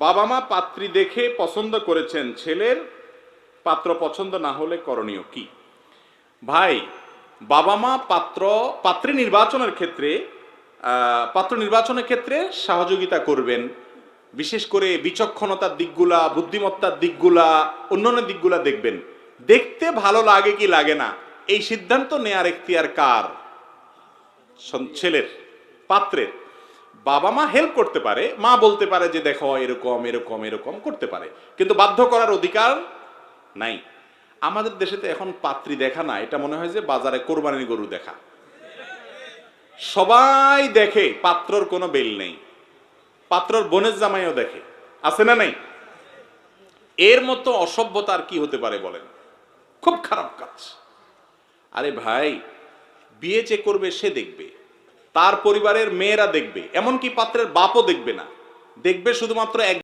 বাবা মা পাত্রী দেখে পছন্দ করেছেন, ছেলের পাত্র পছন্দ না হলে করণীয় কি? ভাই, বাবা মা পাত্রী নির্বাচনের ক্ষেত্রে সহযোগিতা করবেন। বিশেষ করে বিচক্ষণতার দিকগুলা, বুদ্ধিমত্তার দিকগুলা, অন্যান্য দিকগুলা দেখবেন। দেখতে ভালো লাগে কি লাগে না এই সিদ্ধান্ত নেয়ার এখতিয়ার কার? ছেলের, পাত্রের। বাবা মা হেল্প করতে পারে, মা বলতে পারে যে দেখো এরকম এরকম এরকম করতে পারে, কিন্তু বাধ্য করার অধিকার নাই। আমাদের দেশে তো এখন পাত্রী দেখা না, এটা মনে হয় যে বাজারে কোরবানির গরু দেখা। সবাই দেখে, পাত্রর কোনো বেল নেই। পাত্রর বোনের জামাইও দেখে, আছে না নাই? এর মতো অসভ্যতা আর কি হতে পারে বলেন? খুব খারাপ কাজ। আরে ভাই, বিয়ে যে করবে সে দেখবে, তার পরিবারের মেয়েরা দেখবে, এমনকি পাত্রের বাপও দেখবে না, দেখবে শুধুমাত্র এক